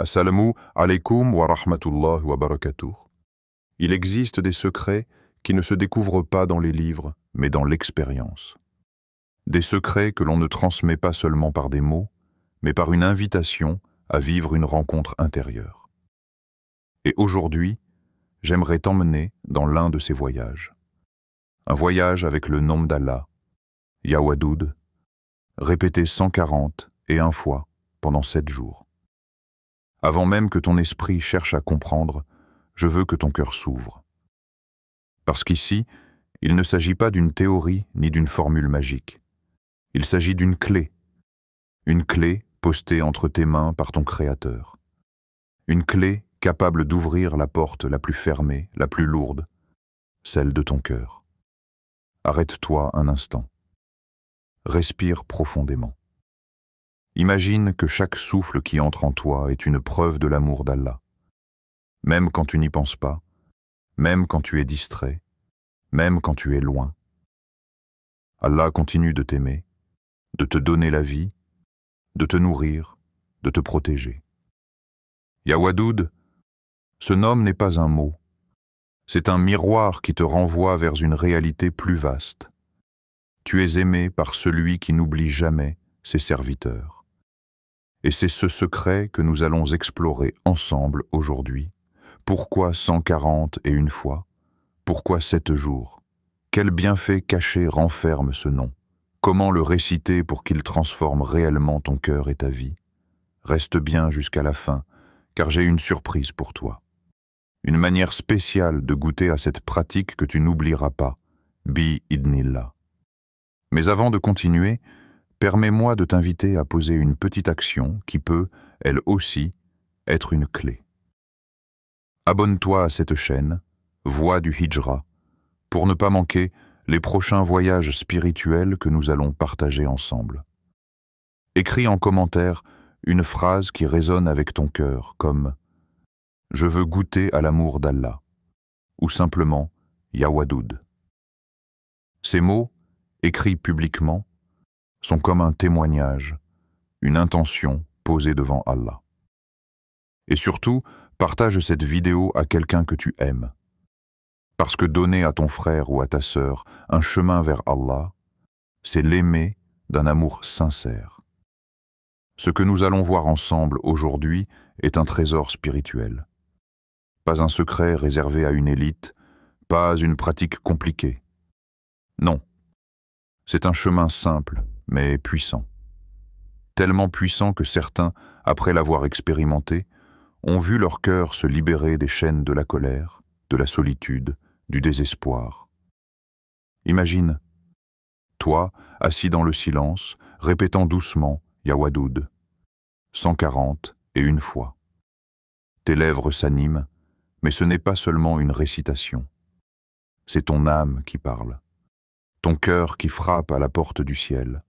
Assalamu alaikum wa rahmatullahi wa barakatuh. Il existe des secrets qui ne se découvrent pas dans les livres, mais dans l'expérience. Des secrets que l'on ne transmet pas seulement par des mots, mais par une invitation à vivre une rencontre intérieure. Et aujourd'hui, j'aimerais t'emmener dans l'un de ces voyages. Un voyage avec le nom d'Allah, Ya Wadoud, répété 141 fois pendant 7 jours. Avant même que ton esprit cherche à comprendre, je veux que ton cœur s'ouvre. Parce qu'ici, il ne s'agit pas d'une théorie ni d'une formule magique. Il s'agit d'une clé. Une clé postée entre tes mains par ton Créateur. Une clé capable d'ouvrir la porte la plus fermée, la plus lourde, celle de ton cœur. Arrête-toi un instant. Respire profondément. Imagine que chaque souffle qui entre en toi est une preuve de l'amour d'Allah. Même quand tu n'y penses pas, même quand tu es distrait, même quand tu es loin. Allah continue de t'aimer, de te donner la vie, de te nourrir, de te protéger. Ya Wadoud, ce nom n'est pas un mot. C'est un miroir qui te renvoie vers une réalité plus vaste. Tu es aimé par celui qui n'oublie jamais ses serviteurs. Et c'est ce secret que nous allons explorer ensemble aujourd'hui. Pourquoi 141 fois? Pourquoi 7 jours? Quel bienfait caché renferme ce nom? Comment le réciter pour qu'il transforme réellement ton cœur et ta vie? Reste bien jusqu'à la fin, car j'ai une surprise pour toi. Une manière spéciale de goûter à cette pratique que tu n'oublieras pas, bi idnillah. Mais avant de continuer, permets-moi de t'inviter à poser une petite action qui peut, elle aussi, être une clé. Abonne-toi à cette chaîne, Voix du Hijra, pour ne pas manquer les prochains voyages spirituels que nous allons partager ensemble. Écris en commentaire une phrase qui résonne avec ton cœur, comme « Je veux goûter à l'amour d'Allah » ou simplement « Ya Wadoud ». Ces mots, écrits publiquement, sont comme un témoignage, une intention posée devant Allah. Et surtout, partage cette vidéo à quelqu'un que tu aimes. Parce que donner à ton frère ou à ta sœur un chemin vers Allah, c'est l'aimer d'un amour sincère. Ce que nous allons voir ensemble aujourd'hui est un trésor spirituel. Pas un secret réservé à une élite, pas une pratique compliquée. Non, c'est un chemin simple, mais puissant. Tellement puissant que certains, après l'avoir expérimenté, ont vu leur cœur se libérer des chaînes de la colère, de la solitude, du désespoir. Imagine, toi, assis dans le silence, répétant doucement « Ya Wadoud » 141 fois. Tes lèvres s'animent, mais ce n'est pas seulement une récitation. C'est ton âme qui parle, ton cœur qui frappe à la porte du ciel,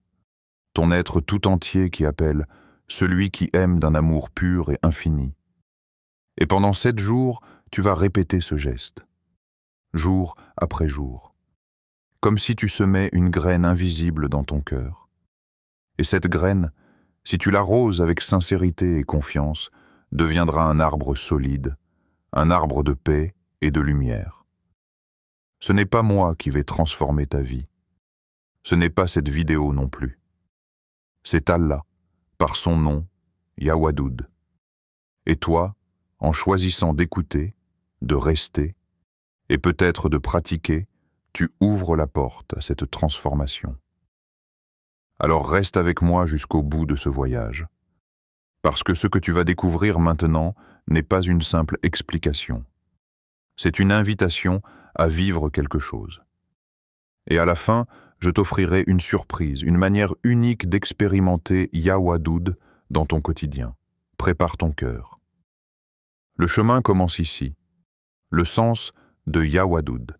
ton être tout entier qui appelle celui qui aime d'un amour pur et infini. Et pendant 7 jours, tu vas répéter ce geste, jour après jour, comme si tu semais une graine invisible dans ton cœur. Et cette graine, si tu l'arroses avec sincérité et confiance, deviendra un arbre solide, un arbre de paix et de lumière. Ce n'est pas moi qui vais transformer ta vie. Ce n'est pas cette vidéo non plus. C'est Allah, par son nom, Ya Wadoud. Et toi, en choisissant d'écouter, de rester, et peut-être de pratiquer, tu ouvres la porte à cette transformation. Alors reste avec moi jusqu'au bout de ce voyage, parce que ce que tu vas découvrir maintenant n'est pas une simple explication. C'est une invitation à vivre quelque chose. Et à la fin, je t'offrirai une surprise, une manière unique d'expérimenter Ya Wadoud dans ton quotidien. Prépare ton cœur. Le chemin commence ici, le sens de Ya Wadoud.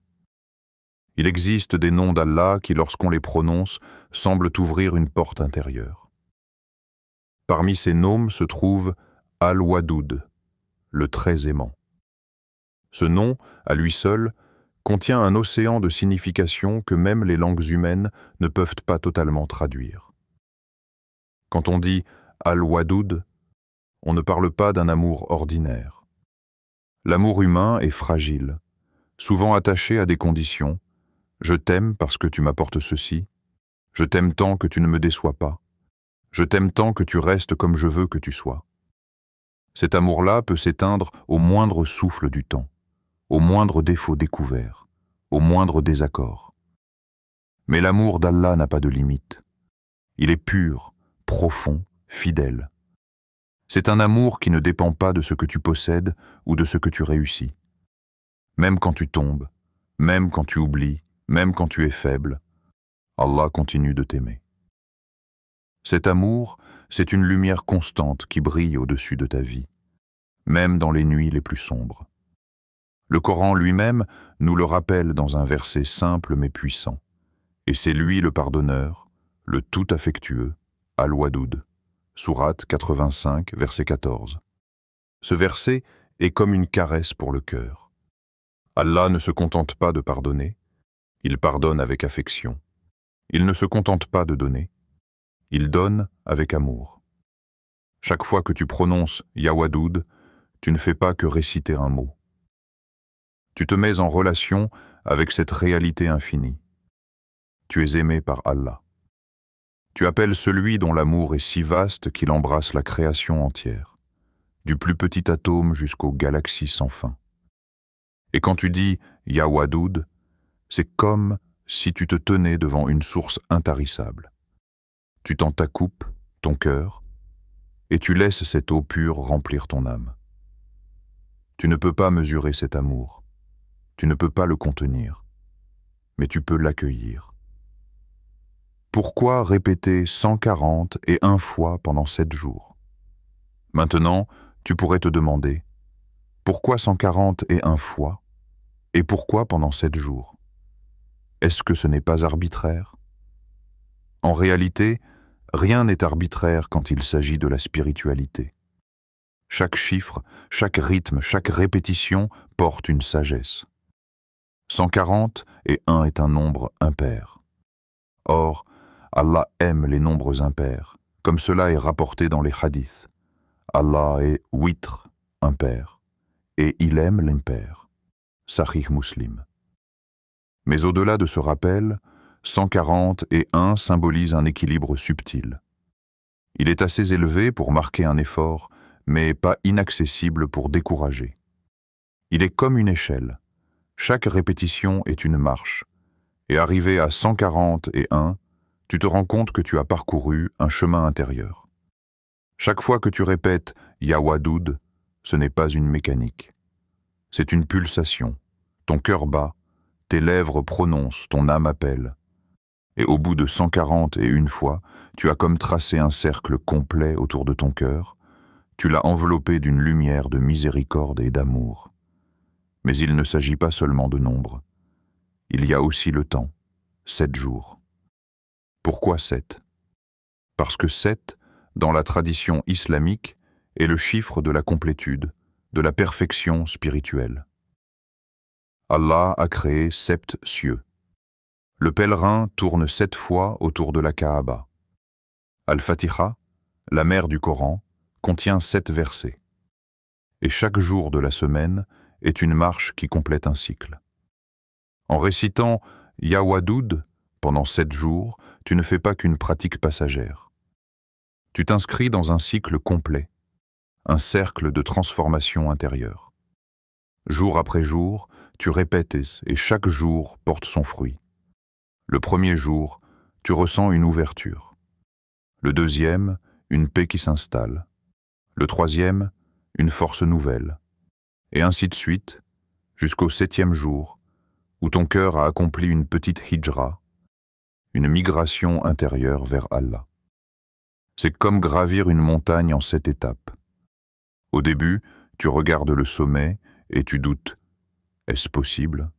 Il existe des noms d'Allah qui, lorsqu'on les prononce, semblent ouvrir une porte intérieure. Parmi ces noms se trouve Al-Wadoud, le très aimant. Ce nom, à lui seul, contient un océan de significations que même les langues humaines ne peuvent pas totalement traduire. Quand on dit Al-Wadoud, on ne parle pas d'un amour ordinaire. L'amour humain est fragile, souvent attaché à des conditions. Je t'aime parce que tu m'apportes ceci. Je t'aime tant que tu ne me déçois pas. Je t'aime tant que tu restes comme je veux que tu sois. Cet amour-là peut s'éteindre au moindre souffle du temps, au moindre défaut découvert, au moindre désaccord. Mais l'amour d'Allah n'a pas de limite. Il est pur, profond, fidèle. C'est un amour qui ne dépend pas de ce que tu possèdes ou de ce que tu réussis. Même quand tu tombes, même quand tu oublies, même quand tu es faible, Allah continue de t'aimer. Cet amour, c'est une lumière constante qui brille au-dessus de ta vie, même dans les nuits les plus sombres. Le Coran lui-même nous le rappelle dans un verset simple mais puissant. Et c'est lui le pardonneur, le tout affectueux, Al-Wadoud. Sourate 85, verset 14. Ce verset est comme une caresse pour le cœur. Allah ne se contente pas de pardonner, il pardonne avec affection. Il ne se contente pas de donner, il donne avec amour. Chaque fois que tu prononces Ya Wadoud, tu ne fais pas que réciter un mot. Tu te mets en relation avec cette réalité infinie. Tu es aimé par Allah. Tu appelles celui dont l'amour est si vaste qu'il embrasse la création entière, du plus petit atome jusqu'aux galaxies sans fin. Et quand tu dis Ya Wadoud, c'est comme si tu te tenais devant une source intarissable. Tu t'en t'accoupes, ton cœur, et tu laisses cette eau pure remplir ton âme. Tu ne peux pas mesurer cet amour, tu ne peux pas le contenir, mais tu peux l'accueillir. Pourquoi répéter 141 fois pendant 7 jours? Maintenant, tu pourrais te demander, pourquoi 141 fois et pourquoi pendant 7 jours? Est-ce que ce n'est pas arbitraire? En réalité, rien n'est arbitraire quand il s'agit de la spiritualité. Chaque chiffre, chaque rythme, chaque répétition porte une sagesse. 140 et 1 est un nombre impair. Or, Allah aime les nombres impairs, comme cela est rapporté dans les hadiths. Allah est witr, impair, et il aime l'impair. Sahih Muslim. Mais au-delà de ce rappel, 140 et 1 symbolisent un équilibre subtil. Il est assez élevé pour marquer un effort, mais pas inaccessible pour décourager. Il est comme une échelle. Chaque répétition est une marche, et arrivé à 140 et 1, tu te rends compte que tu as parcouru un chemin intérieur. Chaque fois que tu répètes Ya Wadoud, ce n'est pas une mécanique. C'est une pulsation. Ton cœur bat, tes lèvres prononcent, ton âme appelle. Et au bout de 141 fois, tu as comme tracé un cercle complet autour de ton cœur, tu l'as enveloppé d'une lumière de miséricorde et d'amour. Mais il ne s'agit pas seulement de nombre. Il y a aussi le temps, 7 jours. Pourquoi 7? Parce que 7, dans la tradition islamique, est le chiffre de la complétude, de la perfection spirituelle. Allah a créé 7 cieux. Le pèlerin tourne 7 fois autour de la Kaaba. Al-Fatiha, la mère du Coran, contient 7 versets. Et chaque jour de la semaine est une marche qui complète un cycle. En récitant Ya Wadoud pendant 7 jours, tu ne fais pas qu'une pratique passagère. Tu t'inscris dans un cycle complet, un cercle de transformation intérieure. Jour après jour, tu répètes et chaque jour porte son fruit. Le premier jour, tu ressens une ouverture. Le deuxième, une paix qui s'installe. Le troisième, une force nouvelle. Et ainsi de suite, jusqu'au 7e jour, où ton cœur a accompli une petite hijra, une migration intérieure vers Allah. C'est comme gravir une montagne en 7 étapes. Au début, tu regardes le sommet et tu doutes. Est-ce possible?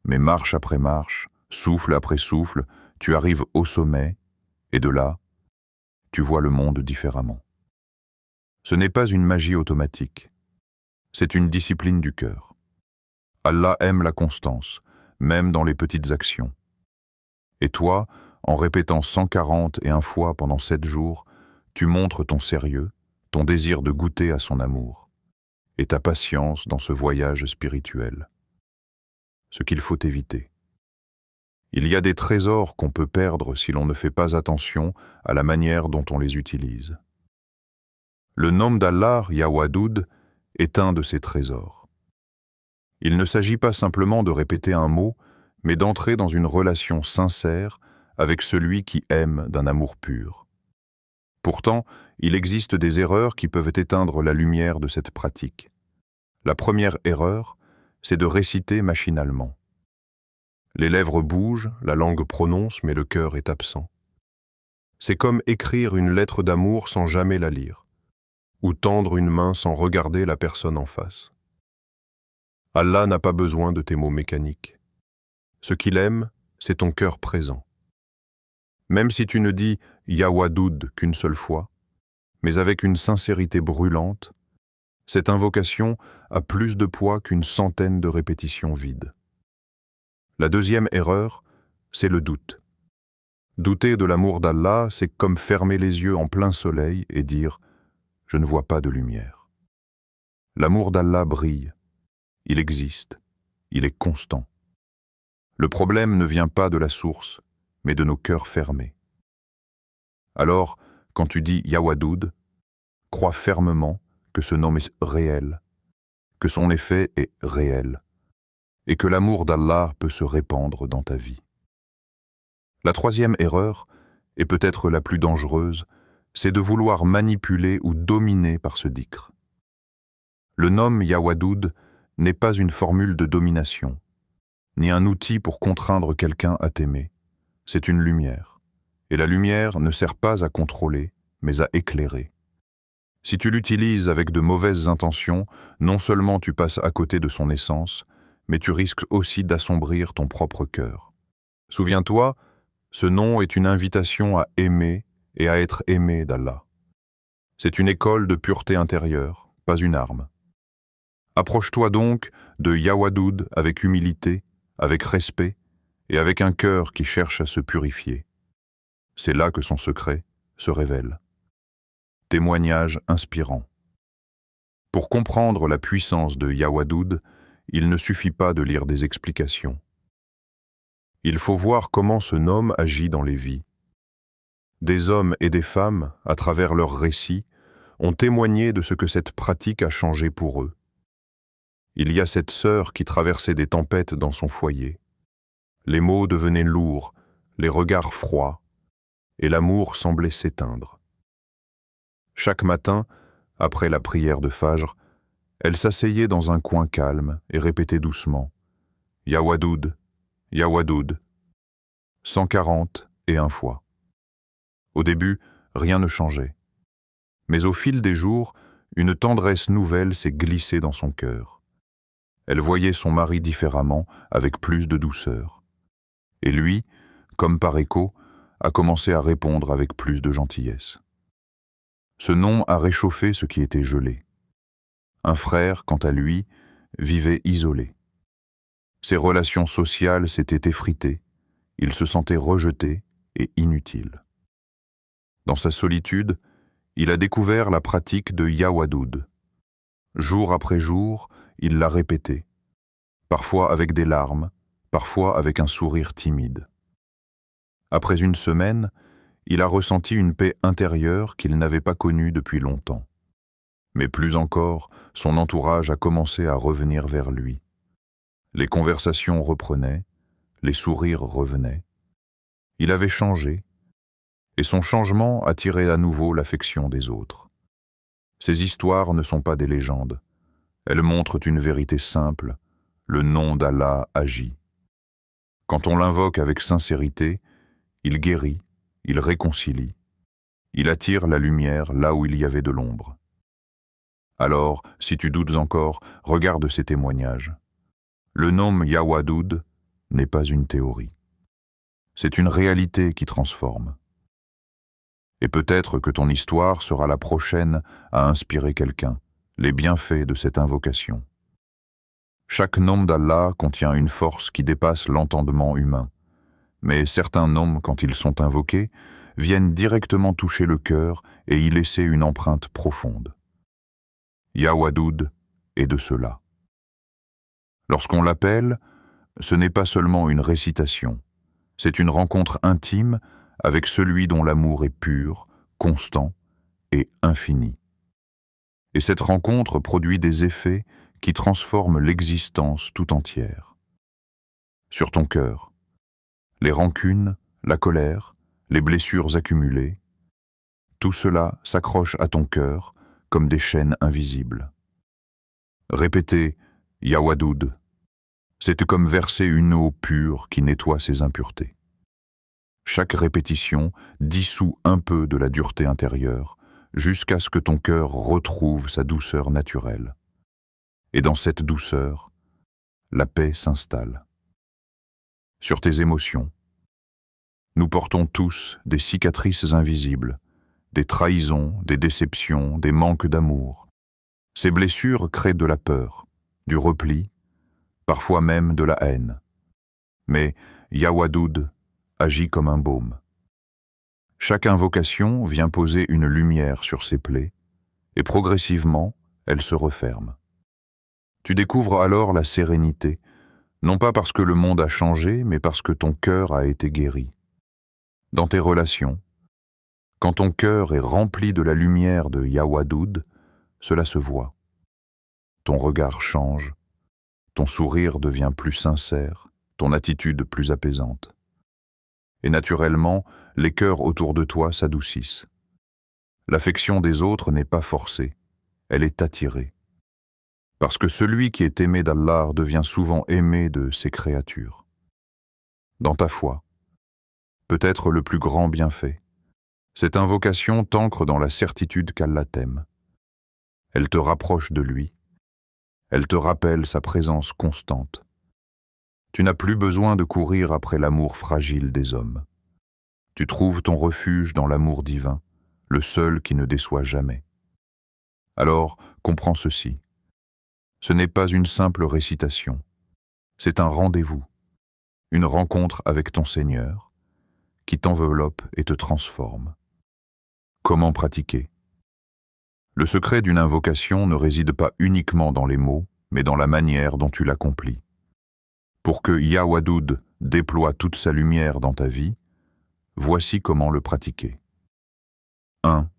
Mais marche après marche, souffle après souffle, tu arrives au sommet et de là, tu vois le monde différemment. Ce n'est pas une magie automatique. C'est une discipline du cœur. Allah aime la constance, même dans les petites actions. Et toi, en répétant 141 fois pendant 7 jours, tu montres ton sérieux, ton désir de goûter à son amour, et ta patience dans ce voyage spirituel. Ce qu'il faut éviter. Il y a des trésors qu'on peut perdre si l'on ne fait pas attention à la manière dont on les utilise. Le nom d'Allah, Ya Wadoud, est un de ces trésors. Il ne s'agit pas simplement de répéter un mot, mais d'entrer dans une relation sincère avec celui qui aime d'un amour pur. Pourtant, il existe des erreurs qui peuvent éteindre la lumière de cette pratique. La première erreur, c'est de réciter machinalement. Les lèvres bougent, la langue prononce, mais le cœur est absent. C'est comme écrire une lettre d'amour sans jamais la lire, ou tendre une main sans regarder la personne en face. Allah n'a pas besoin de tes mots mécaniques. Ce qu'il aime, c'est ton cœur présent. Même si tu ne dis « Ya Wadoud » qu'une seule fois, mais avec une sincérité brûlante, cette invocation a plus de poids qu'une centaine de répétitions vides. La deuxième erreur, c'est le doute. Douter de l'amour d'Allah, c'est comme fermer les yeux en plein soleil et dire « Je ne vois pas de lumière ». L'amour d'Allah brille, il existe, il est constant. Le problème ne vient pas de la source, mais de nos cœurs fermés. Alors, quand tu dis « Ya Wadoud », crois fermement que ce nom est réel, que son effet est réel, et que l'amour d'Allah peut se répandre dans ta vie. La troisième erreur, et peut-être la plus dangereuse, c'est de vouloir manipuler ou dominer par ce dhikr. Le nom Ya Wadoud n'est pas une formule de domination, ni un outil pour contraindre quelqu'un à t'aimer. C'est une lumière. Et la lumière ne sert pas à contrôler, mais à éclairer. Si tu l'utilises avec de mauvaises intentions, non seulement tu passes à côté de son essence, mais tu risques aussi d'assombrir ton propre cœur. Souviens-toi, ce nom est une invitation à aimer et à être aimé d'Allah. C'est une école de pureté intérieure, pas une arme. Approche-toi donc de Ya Wadoud avec humilité, avec respect et avec un cœur qui cherche à se purifier. C'est là que son secret se révèle. Témoignage inspirant. Pour comprendre la puissance de Ya Wadoud, il ne suffit pas de lire des explications. Il faut voir comment ce nom agit dans les vies. Des hommes et des femmes, à travers leurs récits, ont témoigné de ce que cette pratique a changé pour eux. Il y a cette sœur qui traversait des tempêtes dans son foyer. Les mots devenaient lourds, les regards froids, et l'amour semblait s'éteindre. Chaque matin, après la prière de Fajr, elle s'asseyait dans un coin calme et répétait doucement « Ya Wadoud, Ya Wadoud » 141 fois. Au début, rien ne changeait. Mais au fil des jours, une tendresse nouvelle s'est glissée dans son cœur. Elle voyait son mari différemment, avec plus de douceur. Et lui, comme par écho, a commencé à répondre avec plus de gentillesse. Ce nom a réchauffé ce qui était gelé. Un frère, quant à lui, vivait isolé. Ses relations sociales s'étaient effritées, il se sentait rejeté et inutile. Dans sa solitude, il a découvert la pratique de Ya Wadoud. Jour après jour, il l'a répétée, parfois avec des larmes, parfois avec un sourire timide. Après une semaine, il a ressenti une paix intérieure qu'il n'avait pas connue depuis longtemps. Mais plus encore, son entourage a commencé à revenir vers lui. Les conversations reprenaient, les sourires revenaient. Il avait changé, et son changement attirait à nouveau l'affection des autres. Ces histoires ne sont pas des légendes. Elles montrent une vérité simple, le nom d'Allah agit. Quand on l'invoque avec sincérité, il guérit, il réconcilie, il attire la lumière là où il y avait de l'ombre. Alors, si tu doutes encore, regarde ces témoignages. Le nom Ya Wadoud n'est pas une théorie. C'est une réalité qui transforme. Et peut-être que ton histoire sera la prochaine à inspirer quelqu'un, les bienfaits de cette invocation. Chaque nom d'Allah contient une force qui dépasse l'entendement humain. Mais certains noms, quand ils sont invoqués, viennent directement toucher le cœur et y laisser une empreinte profonde. Ya Wadoud est de cela. Lorsqu'on l'appelle, ce n'est pas seulement une récitation, c'est une rencontre intime avec celui dont l'amour est pur, constant et infini. Et cette rencontre produit des effets qui transforment l'existence tout entière. Sur ton cœur, les rancunes, la colère, les blessures accumulées, tout cela s'accroche à ton cœur comme des chaînes invisibles. Répéter « Ya Wadoud », c'est comme verser une eau pure qui nettoie ses impuretés. Chaque répétition dissout un peu de la dureté intérieure jusqu'à ce que ton cœur retrouve sa douceur naturelle. Et dans cette douceur, la paix s'installe. Sur tes émotions, nous portons tous des cicatrices invisibles, des trahisons, des déceptions, des manques d'amour. Ces blessures créent de la peur, du repli, parfois même de la haine. Mais Ya Wadoud agit comme un baume. Chaque invocation vient poser une lumière sur ces plaies, et progressivement, elles se referment. Tu découvres alors la sérénité, non pas parce que le monde a changé, mais parce que ton cœur a été guéri. Dans tes relations, quand ton cœur est rempli de la lumière de Ya Wadoud, cela se voit. Ton regard change, ton sourire devient plus sincère, ton attitude plus apaisante. Et naturellement, les cœurs autour de toi s'adoucissent. L'affection des autres n'est pas forcée, elle est attirée. Parce que celui qui est aimé d'Allah devient souvent aimé de ses créatures. Dans ta foi, peut-être le plus grand bienfait, cette invocation t'ancre dans la certitude qu'Allah t'aime. Elle te rapproche de lui, elle te rappelle sa présence constante. Tu n'as plus besoin de courir après l'amour fragile des hommes. Tu trouves ton refuge dans l'amour divin, le seul qui ne déçoit jamais. Alors, comprends ceci. Ce n'est pas une simple récitation, c'est un rendez-vous, une rencontre avec ton Seigneur, qui t'enveloppe et te transforme. Comment pratiquer? Le secret d'une invocation ne réside pas uniquement dans les mots, mais dans la manière dont tu l'accomplis. Pour que Ya Wadoud déploie toute sa lumière dans ta vie, voici comment le pratiquer. 1.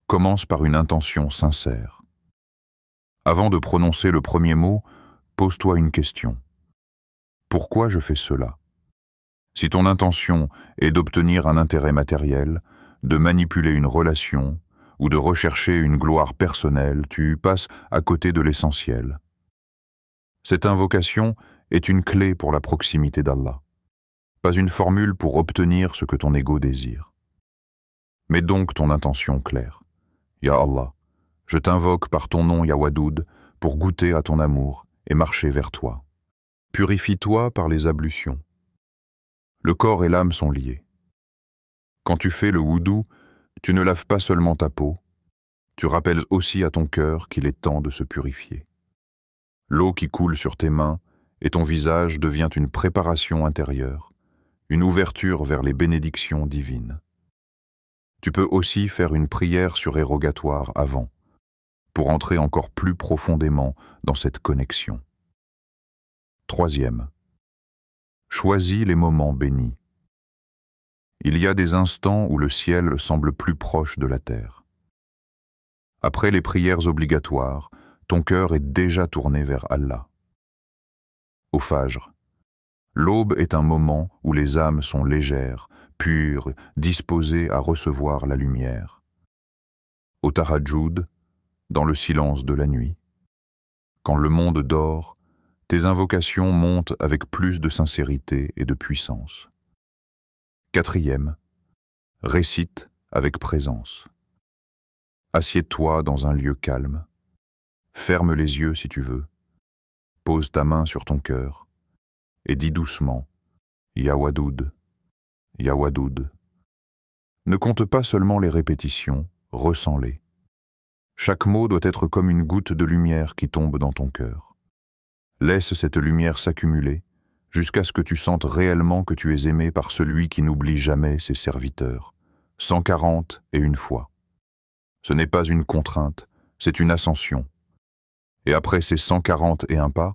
Commence par une intention sincère. Avant de prononcer le premier mot, pose-toi une question. Pourquoi je fais cela? Si ton intention est d'obtenir un intérêt matériel, de manipuler une relation ou de rechercher une gloire personnelle, tu passes à côté de l'essentiel. Cette invocation est une clé pour la proximité d'Allah, pas une formule pour obtenir ce que ton ego désire. Mets donc ton intention claire. Ya Allah, je t'invoque par ton nom Ya Wadoud pour goûter à ton amour et marcher vers toi. Purifie-toi par les ablutions. Le corps et l'âme sont liés. Quand tu fais le wudu, tu ne laves pas seulement ta peau, tu rappelles aussi à ton cœur qu'il est temps de se purifier. L'eau qui coule sur tes mains et ton visage devient une préparation intérieure, une ouverture vers les bénédictions divines. Tu peux aussi faire une prière surérogatoire avant, pour entrer encore plus profondément dans cette connexion. 3e. Choisis les moments bénis. Il y a des instants où le ciel semble plus proche de la terre. Après les prières obligatoires, ton cœur est déjà tourné vers Allah. Au Fajr, l'aube est un moment où les âmes sont légères, pures, disposées à recevoir la lumière. Au Tahajjud, dans le silence de la nuit, quand le monde dort, tes invocations montent avec plus de sincérité et de puissance. 4e, récite avec présence. Assieds-toi dans un lieu calme. Ferme les yeux si tu veux. Pose ta main sur ton cœur et dis doucement « Ya Wadoud, Ya Wadoud ». Ne compte pas seulement les répétitions, ressens-les. Chaque mot doit être comme une goutte de lumière qui tombe dans ton cœur. Laisse cette lumière s'accumuler jusqu'à ce que tu sentes réellement que tu es aimé par celui qui n'oublie jamais ses serviteurs, 141 fois. Ce n'est pas une contrainte, c'est une ascension. Et après ces 141 pas,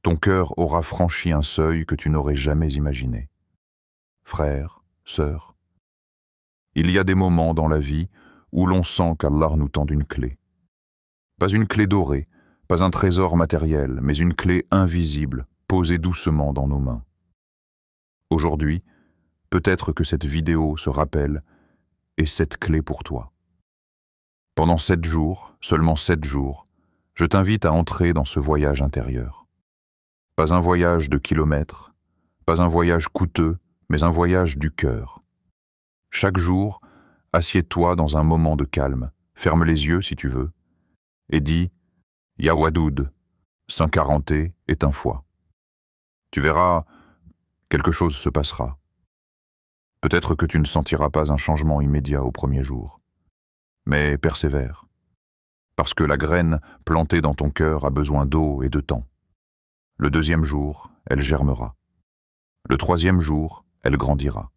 ton cœur aura franchi un seuil que tu n'aurais jamais imaginé. Frère, sœur, il y a des moments dans la vie où l'on sent qu'Allah nous tend une clé. Pas une clé dorée, pas un trésor matériel, mais une clé invisible, posée doucement dans nos mains. Aujourd'hui, peut-être que cette vidéo se rappelle et cette clé pour toi. Pendant 7 jours, seulement 7 jours, je t'invite à entrer dans ce voyage intérieur. Pas un voyage de kilomètres, pas un voyage coûteux, mais un voyage du cœur. Chaque jour, assieds-toi dans un moment de calme, ferme les yeux si tu veux, et dis « Ya Wadoud, 141 fois ». Tu verras, quelque chose se passera. Peut-être que tu ne sentiras pas un changement immédiat au premier jour, mais persévère, parce que la graine plantée dans ton cœur a besoin d'eau et de temps. Le 2e jour, elle germera. Le 3e jour, elle grandira.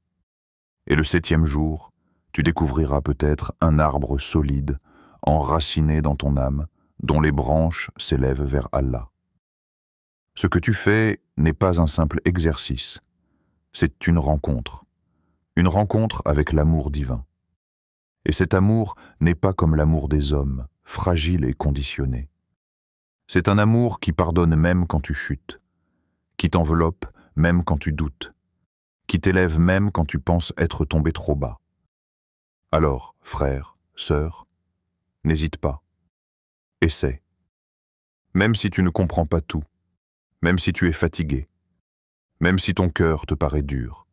Et le 7e jour, tu découvriras peut-être un arbre solide, enraciné dans ton âme, dont les branches s'élèvent vers Allah. Ce que tu fais n'est pas un simple exercice, c'est une rencontre avec l'amour divin. Et cet amour n'est pas comme l'amour des hommes, fragile et conditionné. C'est un amour qui pardonne même quand tu chutes, qui t'enveloppe même quand tu doutes, qui t'élève même quand tu penses être tombé trop bas. Alors, frère, sœur, n'hésite pas. Essaie. Même si tu ne comprends pas tout, même si tu es fatigué, même si ton cœur te paraît dur.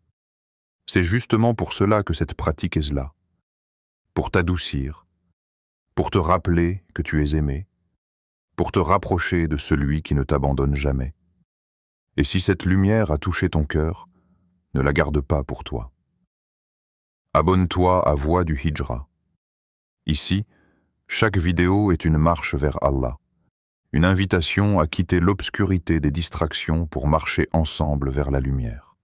C'est justement pour cela que cette pratique est là. Pour t'adoucir, pour te rappeler que tu es aimé, pour te rapprocher de celui qui ne t'abandonne jamais. Et si cette lumière a touché ton cœur, ne la garde pas pour toi. Abonne-toi à Voix du Hijra. Ici, chaque vidéo est une marche vers Allah, une invitation à quitter l'obscurité des distractions pour marcher ensemble vers la lumière.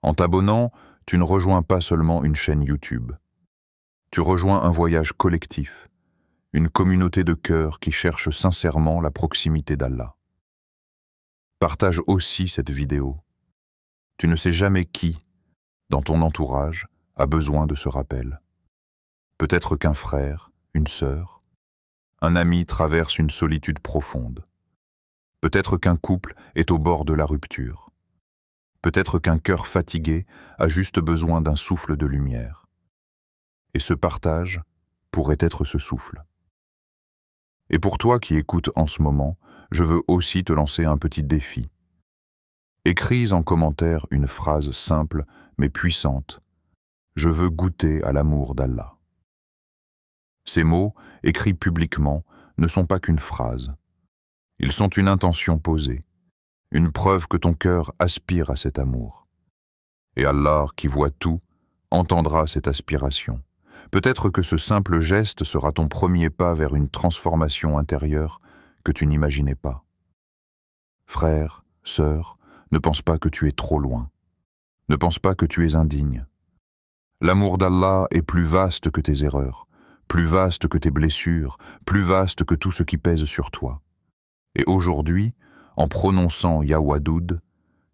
En t'abonnant, tu ne rejoins pas seulement une chaîne YouTube. Tu rejoins un voyage collectif, une communauté de cœur qui cherche sincèrement la proximité d'Allah. Partage aussi cette vidéo. Tu ne sais jamais qui, dans ton entourage, a besoin de ce rappel. Peut-être qu'un frère, une sœur, un ami traverse une solitude profonde. Peut-être qu'un couple est au bord de la rupture. Peut-être qu'un cœur fatigué a juste besoin d'un souffle de lumière. Et ce partage pourrait être ce souffle. Et pour toi qui écoutes en ce moment, je veux aussi te lancer un petit défi. Écris en commentaire une phrase simple mais puissante. Je veux goûter à l'amour d'Allah. Ces mots, écrits publiquement, ne sont pas qu'une phrase. Ils sont une intention posée, une preuve que ton cœur aspire à cet amour. Et Allah, qui voit tout, entendra cette aspiration. Peut-être que ce simple geste sera ton premier pas vers une transformation intérieure que tu n'imaginais pas. Frère, sœur, ne pense pas que tu es trop loin. Ne pense pas que tu es indigne. L'amour d'Allah est plus vaste que tes erreurs, plus vaste que tes blessures, plus vaste que tout ce qui pèse sur toi. Et aujourd'hui, en prononçant Ya Wadoud,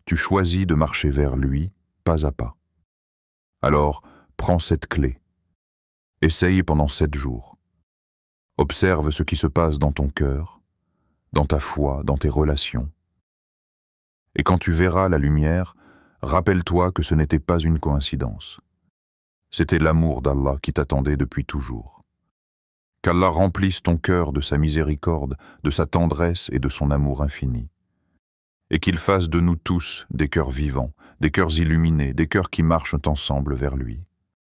tu choisis de marcher vers lui, pas à pas. Alors, prends cette clé. Essaye pendant 7 jours. Observe ce qui se passe dans ton cœur, dans ta foi, dans tes relations. Et quand tu verras la lumière, rappelle-toi que ce n'était pas une coïncidence. C'était l'amour d'Allah qui t'attendait depuis toujours. Qu'Allah remplisse ton cœur de sa miséricorde, de sa tendresse et de son amour infini. Et qu'il fasse de nous tous des cœurs vivants, des cœurs illuminés, des cœurs qui marchent ensemble vers lui.